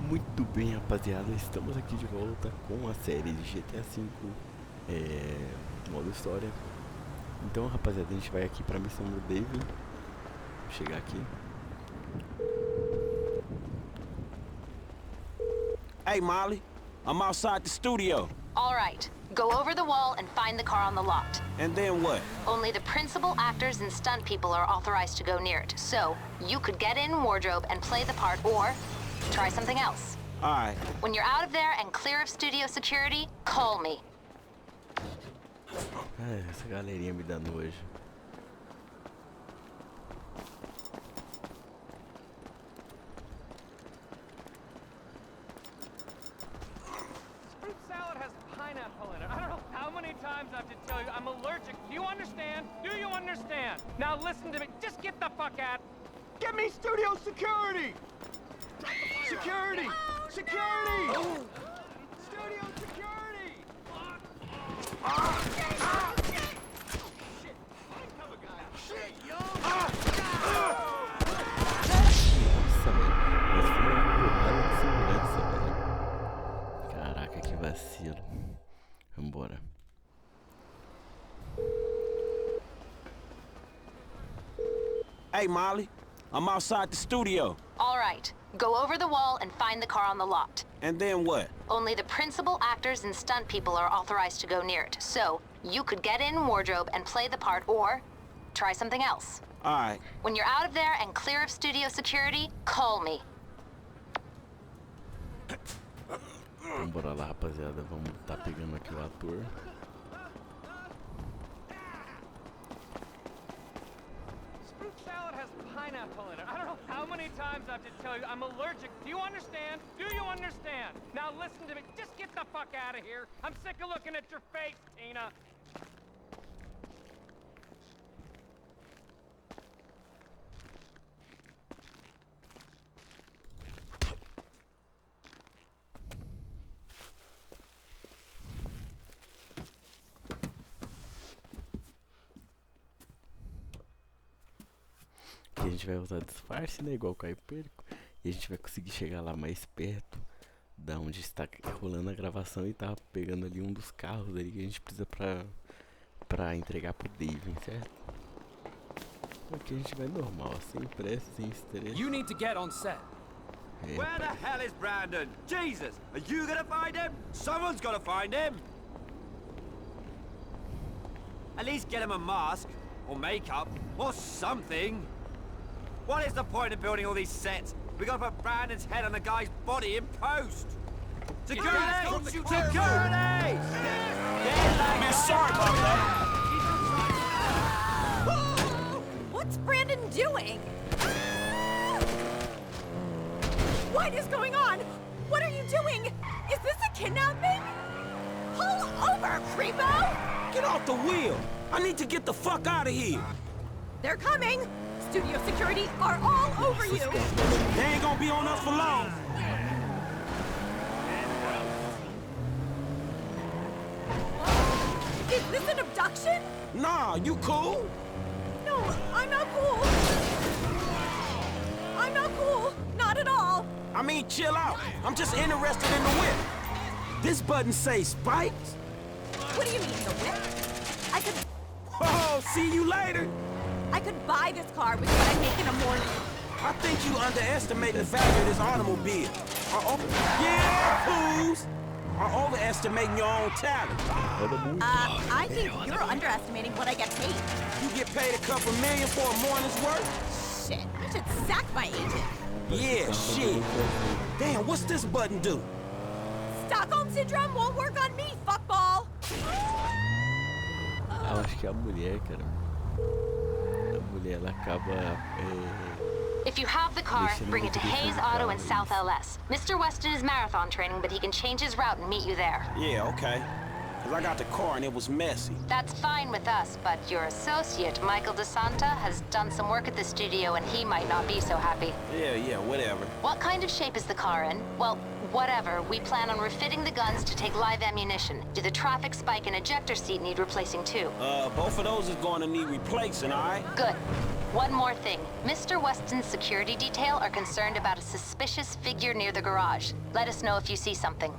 Muito bem, rapaziada, estamos aqui de volta com a série de GTA V modo história. Então, rapaziada, a gente vai aqui pra missão do Devin. Vou chegar aqui. Hey, Molly, I'm outside the studio. All right, go over the wall and find the car on the lot. And then what? Only the principal actors and stunt people are authorized to go near it. So, you could get in wardrobe and play the part, or try something else. All right. When you're out of there and clear of studio security, call me. Essa galerinha me dá nojo. Fruit salad has pineapple in it. I don't know how many times I have to tell you I'm allergic. Do you understand? Do you understand? Now listen to me. Just get the fuck out. Get me studio security! Security! Security! Oh. Studio security! Nossa, velho. Mas foi uma porrada de segurança, velho. Caraca, que vacilo. Vambora. Hey, Molly, I'm outside the studio. All right, go over the wall and find the car on the lot. And then what? Only the principal actors and stunt people are authorized to go near it. So, you could get in wardrobe and play the part, or try something else. All right. When you're out of there and clear of studio security, call me. Vambora lá, rapaziada. Vamos tá pegando aqui o ator. Fruit salad has pineapple in it. I don't know how many times I have to tell you I'm allergic. Do you understand? Do you understand? Now listen to me. Just get the fuck out of here. I'm sick of looking at your face, Tina. Aqui a gente vai usar disfarce, né? Igual com a Hyperco. E a gente vai conseguir chegar lá mais perto da onde está rolando a gravação e tá pegando ali um dos carros ali que a gente precisa pra entregar pro Devin, certo? Aqui a gente vai normal, sem pressa, sem estresse. You need to get on set. Where the hell is Brandon? Jesus! Are you gonna find him? Someone's gotta find him! At least get him a mask, or makeup, or something! What is the point of building all these sets? We gotta put Brandon's head on the guy's body in post! Security! Security! Man, sorry about that. What's Brandon doing? What is going on? What are you doing? Is this a kidnapping? Pull over, creepo! Get off the wheel. I need to get the fuck out of here. They're coming. Studio security are all over you. They ain't gonna be on us for long. Is this an abduction? Nah, you cool? No, I'm not cool. I'm not cool. Not at all. I mean, chill out. I'm just interested in the whip. This button says spikes? What do you mean, the whip? Oh, see you later. I could buy this car with what I make in a morning. I think you underestimate the value of this automobile. Yeah, fools! Are overestimating your own talent. I think you're underestimating what I get paid. You get paid a couple million for a morning's work? Shit, I should sack my agent. Yeah, shit. Damn, what's this button do? Stockholm Syndrome won't work on me, fuckball! Eu acho que a mulher, cara. A mulher, ela acaba. If you have the car, bring it to Hayes Auto in South LS. Mr. Weston is marathon training, but he can change his route and meet you there. Yeah, okay. because I got the car and it was messy. That's fine with us, but your associate, Michael DeSanta, has done some work at the studio and he might not be so happy. Yeah, whatever. What kind of shape is the car in? Well, whatever. We plan on refitting the guns to take live ammunition. Do the traffic spike and ejector seat need replacing too? Both of those is going to need replacing, all right? Good. One more thing. Mr. Weston's security detail are concerned about a suspicious figure near the garage. Let us know if you see something.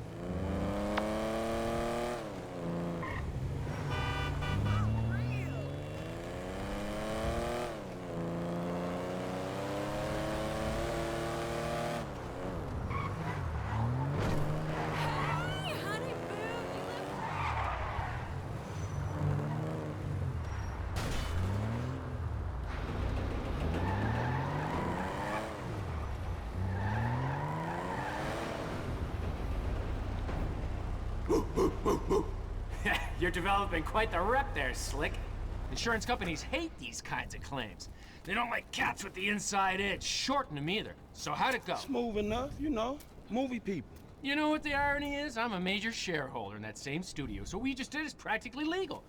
You're developing quite the rep there, Slick. Insurance companies hate these kinds of claims. They don't like cats with the inside edge, shorten them either. So how'd it go? Smooth enough, you know. Movie people. You know what the irony is? I'm a major shareholder in that same studio, so what we just did is practically legal.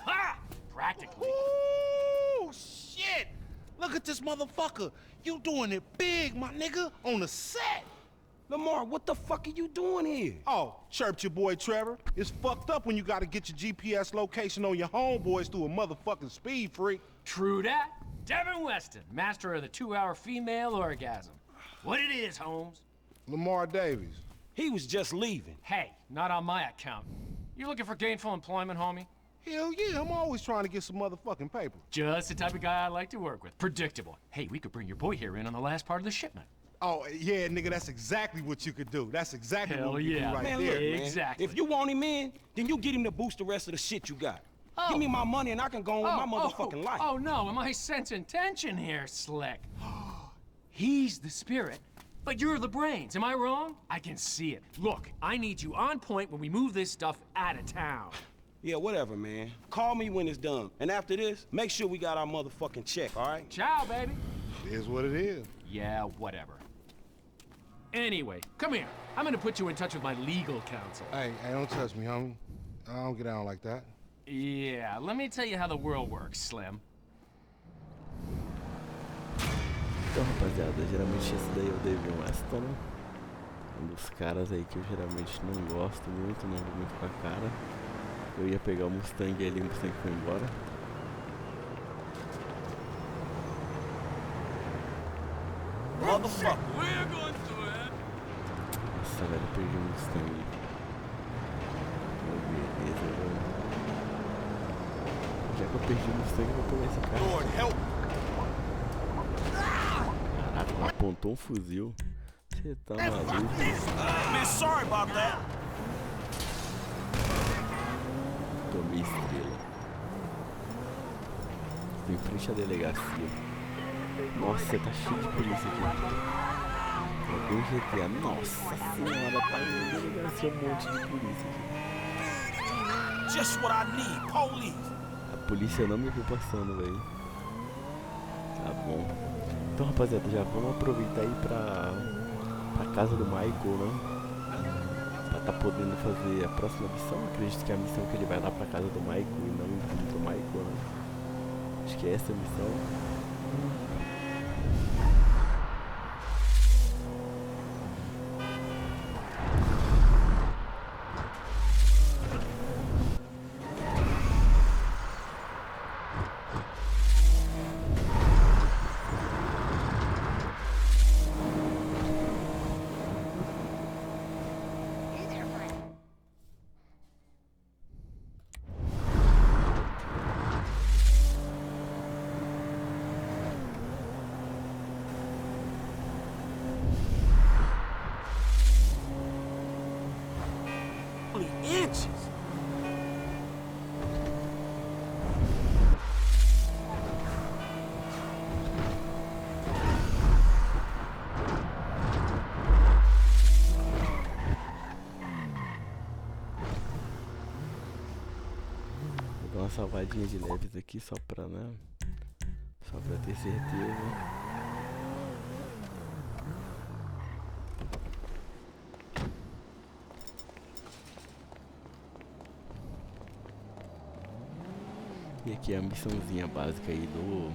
Ha! Practically. Ooh, shit! Look at this motherfucker. You doing it big, my nigga, on the set. Lamar, what the fuck are you doing here? Oh, chirped your boy Trevor. It's fucked up when you gotta get your GPS location on your homeboys through a motherfucking speed freak. True that. Devin Weston, master of the 2-hour female orgasm. What it is, Holmes? Lamar Davies. He was just leaving. Hey, not on my account. You looking for gainful employment, homie? Hell yeah, I'm always trying to get some motherfucking paper. Just the type of guy I like to work with. Predictable. Hey, we could bring your boy here in on the last part of the shipment. Oh, yeah, nigga, that's exactly what you could do. That's exactly Hell what we yeah. do right Man, there. look, man. Exactly. If you want him in, then you get him to boost the rest of the shit you got. Give me my money and I can go on with my motherfucking life. Oh, no, am I sensing tension here, Slick? He's the spirit, but you're the brains. Am I wrong? I can see it. Look, I need you on point when we move this stuff out of town. Yeah, whatever, man. Call me when it's done. And after this, make sure we got our motherfucking check, all right? Ciao, baby. It is what it is. Yeah, whatever. Anyway, come here. I'm gonna put you in touch with my legal counsel. Hey, don't touch me, homie. I don't get down like that. Yeah, let me tell you how the world works, Slim. Então, rapaziada, geralmente esse daí é o Devin Weston, né? Um dos caras aí que eu geralmente não gosto muito, não vou muito com a cara. Eu ia pegar o Mustang ali, o Mustang foi embora. Motherfucker. Nossa, velho, eu perdi o Mustang. Beleza, velho. Já que eu perdi o Mustang, eu vou pegar esse carro. Lord, help! Caraca, apontou um fuzil. Você tá maluco? Man, sorry about that. Tomei estrela. Tô em frente à delegacia. Nossa, tá cheio de polícia aqui. É bem GTA. Nossa senhora, tá em delegacia um monte de polícia aqui. Just what I need, police. A polícia não me viu passando, velho. Tá bom. Então, rapaziada, já vamos aproveitar aí pra casa do Michael, né? Pra tá podendo fazer a próxima missão. Acredito que é a missão que ele vai lá pra casa do Michael e não do Michael, né? Acho que é essa a missão. Inches. Vou dar uma salvadinha de leves aqui só pra, né? Só pra ter certeza. E aqui é a missãozinha básica aí do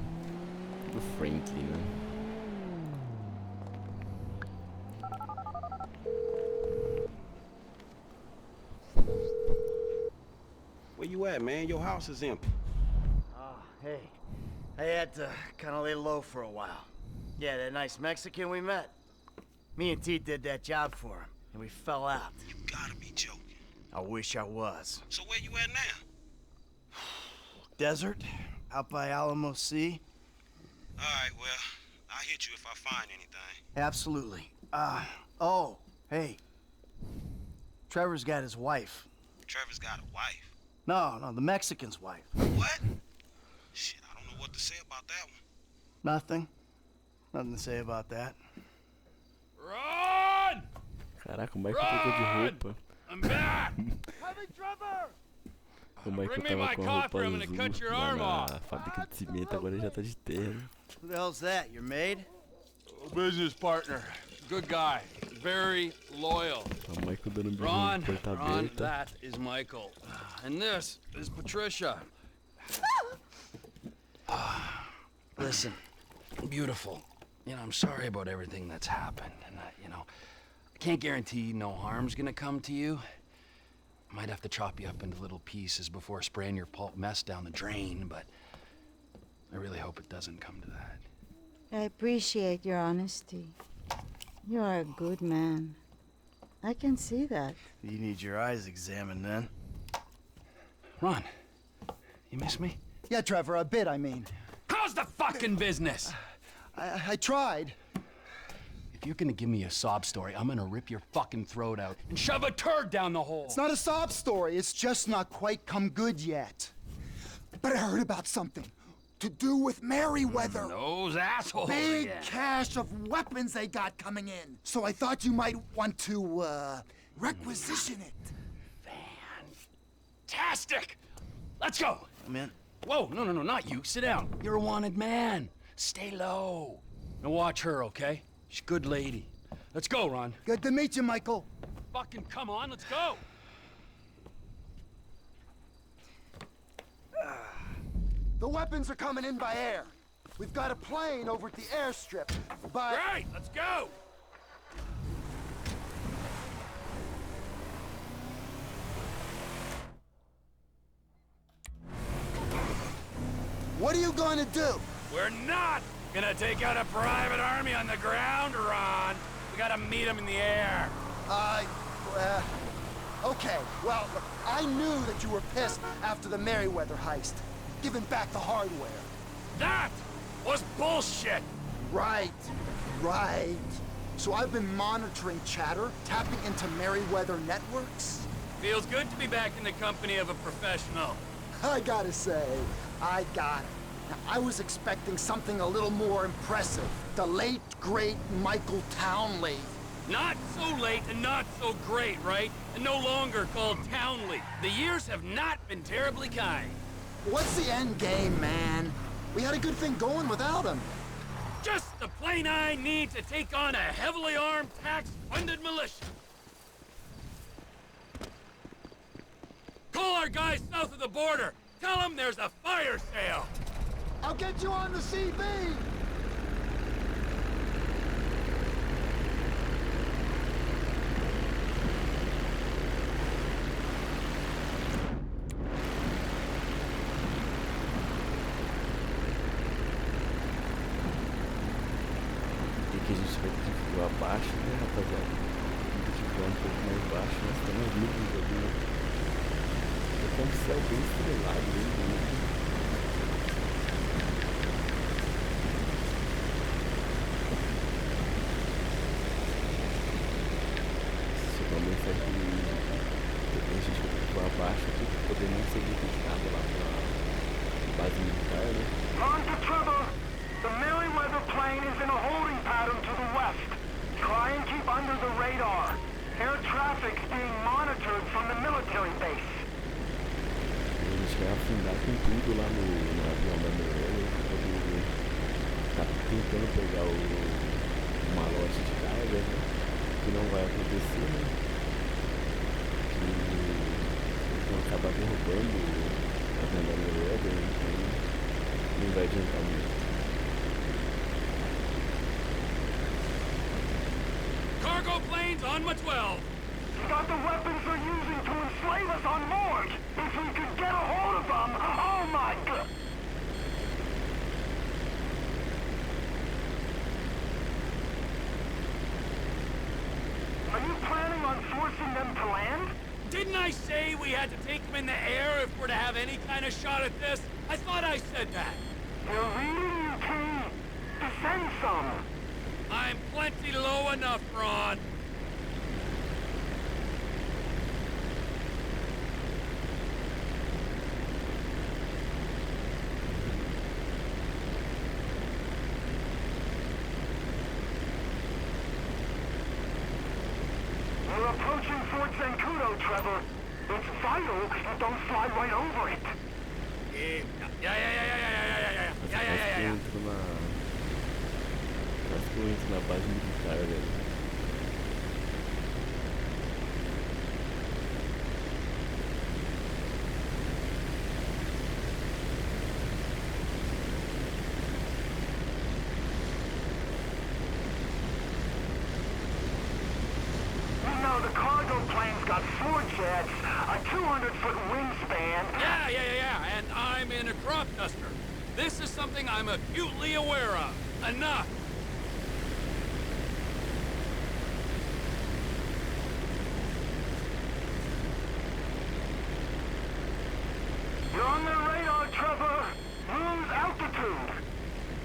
Friendly, né? Where you at, man? Your house is empty. Oh, hey. I had to kind of lay low for a while. Yeah, that nice Mexican we met. Me and T did that job for him, and we fell out. You gotta be joking. I wish I was. So where you at now? Desert, out by Alamo Sea. All right, well, I'll hit you if I find anything. Absolutely. Oh, hey. Trevor's got his wife. Trevor's got a wife. No, the Mexican's wife. What? Shit, I don't know what to say about that one. Nothing. Nothing to say about that. Run! Caraca, o Michael trocou de roupa. I'm back! O Michael tava com a roupa azul lá na fábrica de cimento, agora ele já tá de terno. Who the hell's that? Your maid? Business partner. Good guy. Very loyal. O Michael dando um beijinho Ron, de porta Ron, aberta. that is Michael. And this is Patricia. Listen, beautiful. You know, I'm sorry about everything that's happened. And, I can't guarantee no harm's gonna come to you. I might have to chop you up into little pieces before spraying your pulp mess down the drain, but I really hope it doesn't come to that. I appreciate your honesty. You are a good man. I can see that. You need your eyes examined then. Ron, you miss me? Yeah, Trevor, a bit, I mean. How's the fucking business? I tried. If you're gonna give me a sob story, I'm gonna rip your fucking throat out and shove a turd down the hole. It's not a sob story. It's just not quite come good yet. But I heard about something to do with Merryweater. Those assholes. Big again. cache of weapons they got coming in. So I thought you might want to, requisition it. Fantastic! Let's go! I'm in. Whoa, no, not you. Sit down. You're a wanted man. Stay low. Now watch her, okay? She's a good lady. Let's go, Ron. Good to meet you, Michael. Fucking come on, let's go! The weapons are coming in by air. We've got a plane over at the airstrip, but... Right, let's go! What are you going to do? We're not gonna take out a private army on the ground, Ron. We gotta meet them in the air. Okay. Well, look, I knew that you were pissed after the Merryweater heist. Giving back the hardware. That was bullshit! Right. So I've been monitoring chatter, tapping into Merryweather networks. Feels good to be back in the company of a professional. I gotta say, I got it. Now, I was expecting something a little more impressive. The late, great Michael Townley. Not so late and not so great, right? And no longer called Townley. The years have not been terribly kind. What's the end game, man? We had a good thing going without him. Just the plane I need to take on a heavily armed, tax-funded militia. Call our guys south of the border. Tell them there's a fire sale. I'll get you on the CB! Que a gente vai ter que voar abaixo, né, rapaziada? Tem que voar um pouco mais baixo, nós temos nuvens ali, né? É um céu bem estrelado, né? Chegou uma mensagem que a gente vai ter que voar abaixo aqui para poder não ser identificado lá pra base militar, né? On to Trevor! The Merryweather plane is in a holding pattern to the west. Try and keep under the radar. Air traffic's being monitored from the military base. A gente vai afundar com tudo lá no avião da Merryweater. Tá tentando pegar o malote de cargas, né? Que não vai acontecer, né? Que eles vão acabar derrubando Fazendo a Merryweater, então não vai adiantar muito. Cargo planes on my 12. Got the weapons they're using to enslave us on board. If we could get a hold of them, oh my god. Are you planning on forcing them to land? Didn't I say we had to take them in the air if we're to have any kind of shot at this? I thought I said that. You're reading your key. Descend some. I'm plenty low enough, Ron. We're approaching Fort Zancudo, Trevor. It's vital you don't fly right over it. Yeah. Quase que eu entro na base militar, velho. You know, the cargo plane's got 4 jets, a 200-foot wingspan. Yeah, and I'm in a crop duster. This is something I'm acutely aware of. Enough. You're on their radar, Trevor. Lose altitude.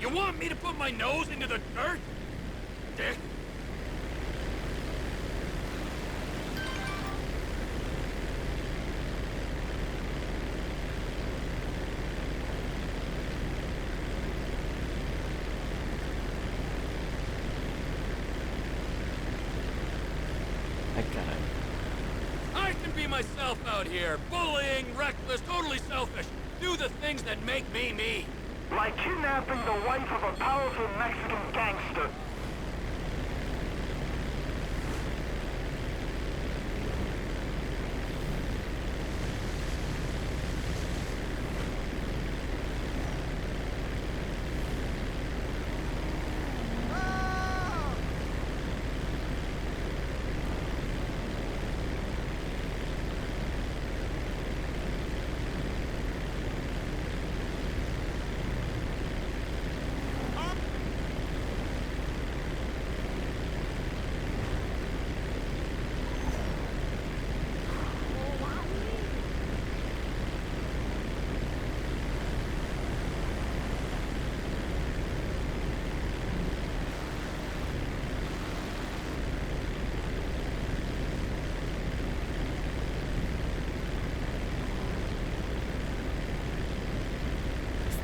You want me to put my nose into the dirt? Dick. Ai, caralho. I can be myself out here. Bullying, reckless, totally selfish. Do the things that make me me. Like kidnapping the wife of a powerful Mexican gangster.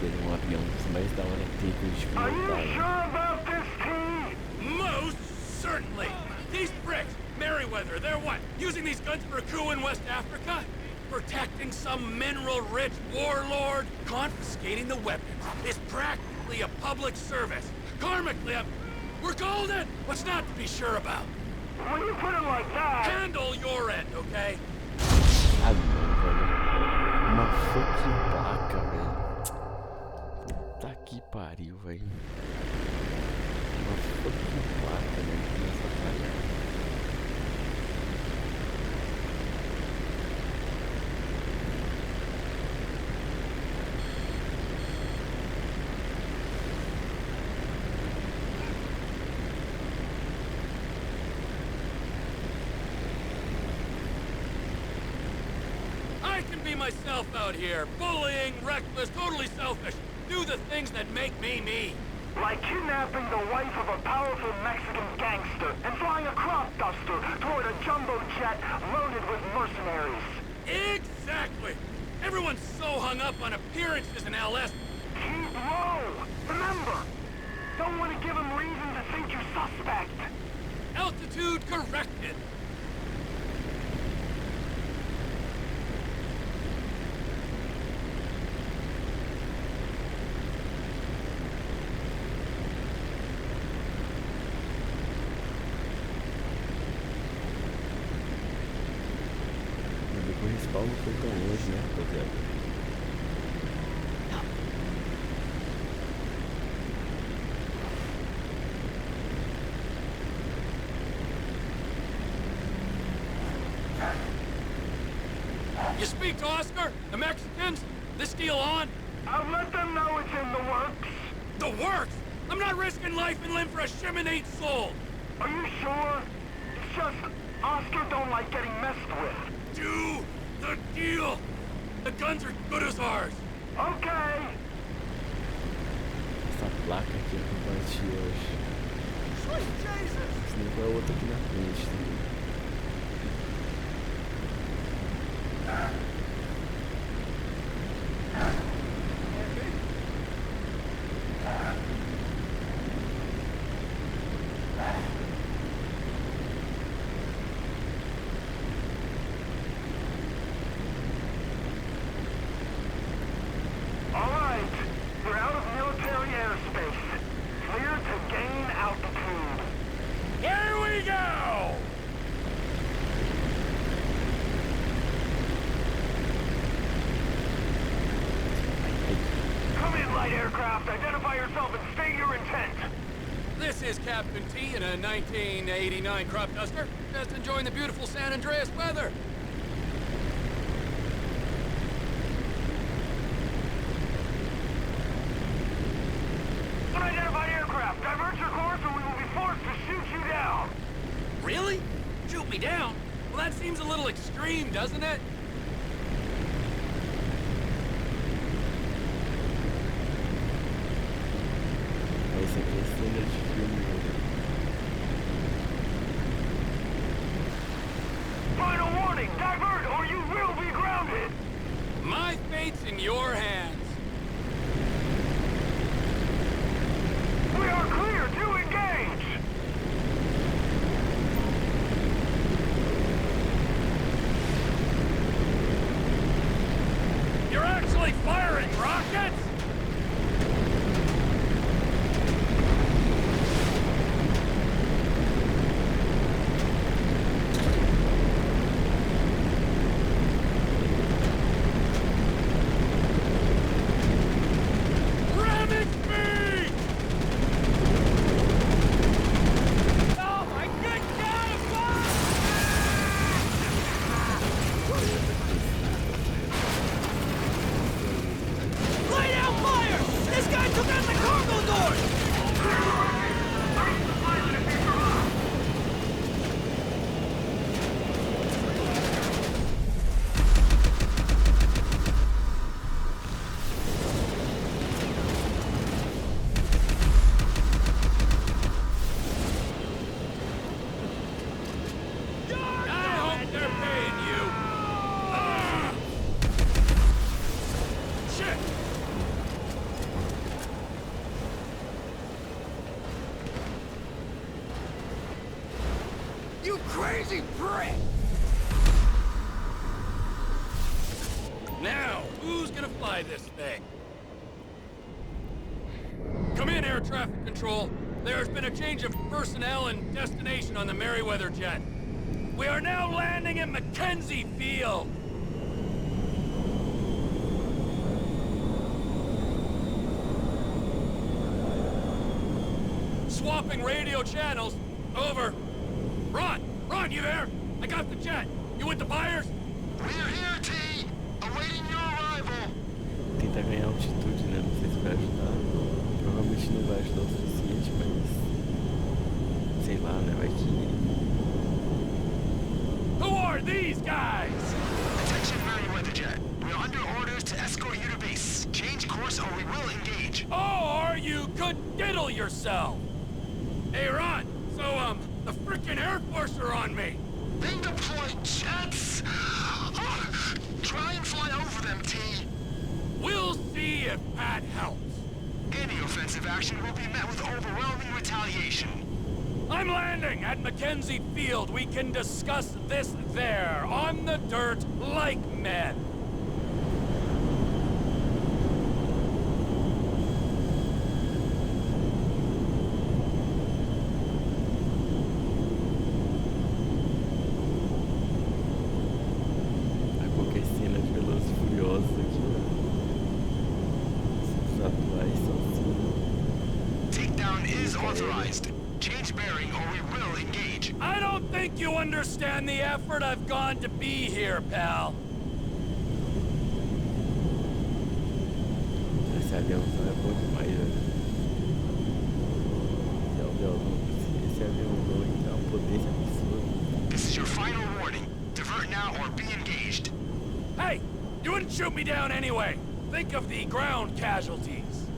Dele um avião dos mais da hora que tem com os Are you pilotar. sure about this, T? Most certainly. These bricks, Merryweater, they're what? Using these guns for a coup in West Africa? Protecting some mineral-rich warlord? Confiscating the weapons is practically a public service. Karmically, we're golden! What's not to be sure about? When you put it like that... Handle your end, okay? Ah, não, velho. Uma fucking placa, velho. Puta que pariu, velho. Uma fucking placa, velho. Começa a falhar. I can be myself out here. Bullying, reckless, totally selfish. Do the things that make me me. Like kidnapping the wife of a powerful Mexican gangster and flying a crop duster toward a jumbo jet loaded with mercenaries. Exactly! Everyone's so hung up on appearances in LS. Keep low! Remember, don't want to give them reason to think you're suspect. Altitude corrected. O respawn não foi tão longe, né, rapaziada? You speak to Oscar? The Mexicans? This deal on? I'll let them know it's in the works. The works? I'm not risking life and limb for a Cheminade soul! Are you sure? It's just Oscar don't like getting messed with. Do the deal! The guns are good as ours! Okay! Essa placa aqui eu combati hoje. Senão vai outra aqui na frente também. All right, you're out of military airspace. Clear to gain altitude. Here we go! Come in, light aircraft. Identify yourself and state your intent. This is Captain T in a 1989 crop duster. Just enjoying the beautiful San Andreas weather. Unidentified aircraft, divert your course or we will be forced to shoot you down. Really? Shoot me down? Well, that seems a little extreme, doesn't it? Essa aqui é cena de filme. Final warning, divert or you will be grounded. My fate's in your hands. We are clear to engage. You're actually firing rockets? You crazy prick! Now, who's gonna fly this thing? Come in, air traffic control. There's been a change of personnel and destination on the Merryweater jet. We are now landing at Mackenzie Field. Swapping radio channels. Over. Ron! Ron, you there? I got the jet. You with the buyers? We're here, T. Awaiting your arrival. Tentar ganhar altitude, né? Não sei se vai ajudar. Provavelmente não vai ajudar o suficiente, mas... sei lá, né? Vai que... Who are these guys? Attention, Merryweater jet. We are under orders to escort you to base. Change course or we will engage. Or you could diddle yourself. Hey, Ron. So, the frickin' Air Force are on me. They deploy jets. Oh, try and fly over them, T. We'll see if that helps. Any offensive action will be met with overwhelming retaliation. I'm landing at Mackenzie Field. We can discuss this there, on the dirt, like men. You understand the effort I've gone to be here, pal. Esse aviãozão é bom demais, velho. Esse aviãozão aí dá uma potência absurda. This is your final warning. Divert now or be engaged. Hey! You wouldn't shoot me down anyway! Think of the ground casualties!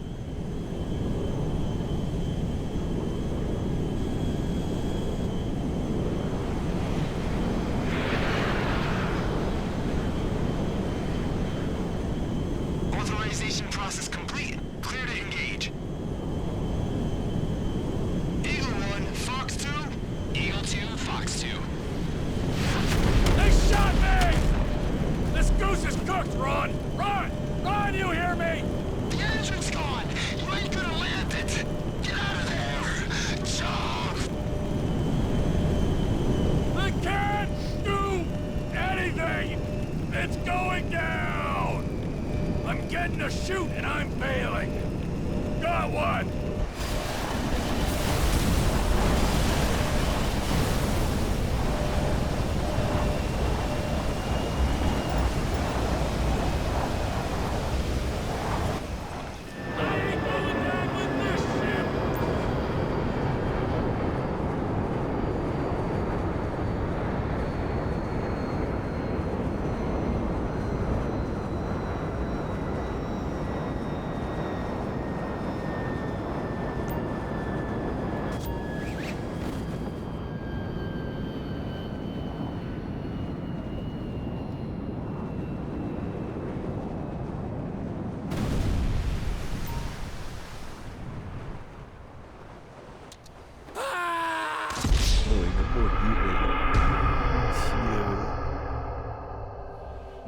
Authorization process complete. Clear to engage. Eagle 1, Fox 2. Eagle 2, Fox 2. They shot me! This goose is cooked, Ron! Ron! Ron, you hear me? The engine's gone. You ain't gonna land it. Get out of there. Jump! They can't do anything! It's going down! I'm getting a shoot and I'm failing! Got one!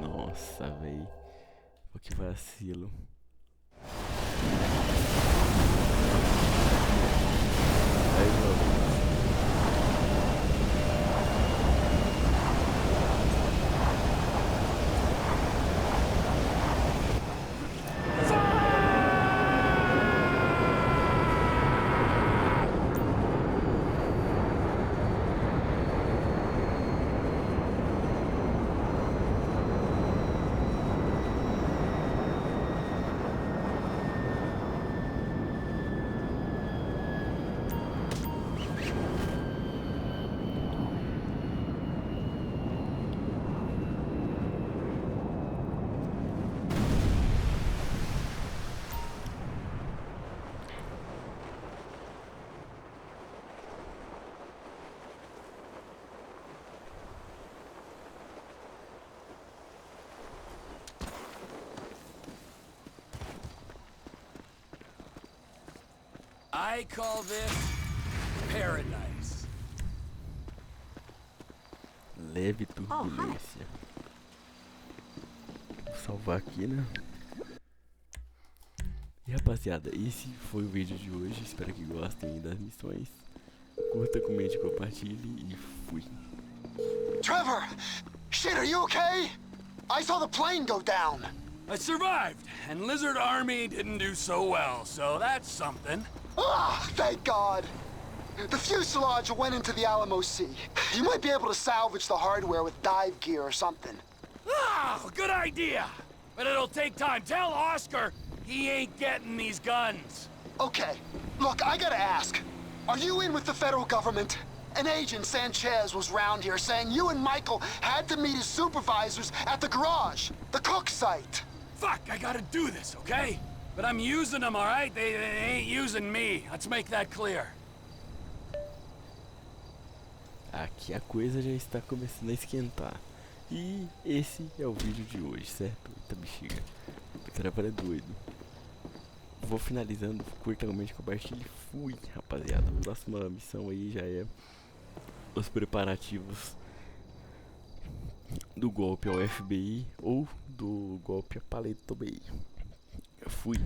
Nossa, velho. Que vacilo. Aí, meu. I call this paradise. Leve turbulência. Vou salvar aqui, né? E rapaziada, esse foi o vídeo de hoje. Espero que gostem das missões. Curta, comente, compartilhe e fui. Trevor! Shit, are you okay? I saw the plane go down. I survived, and Lizard Army didn't do so well, so that's something. Ah, thank God. The fuselage went into the Alamo Sea. You might be able to salvage the hardware with dive gear or something. Ah, good idea. But it'll take time. Tell Oscar he ain't getting these guns. Okay. Look, I gotta ask. Are you in with the federal government? An agent, Sanchez, was round here saying you and Michael had to meet his supervisors at the garage, the Cook site. Fuck, I gotta do this, okay? But I'm using them, all right? They ain't using me. Let's make that clear. Aqui a coisa já está começando a esquentar. E esse é o vídeo de hoje, certo? Eita bexiga. O Trevor é doido. Vou finalizando, curta, comente, compartilhe. Fui, rapaziada. A próxima missão aí já é os preparativos do golpe ao FBI ou do golpe a paleta BI. Fui.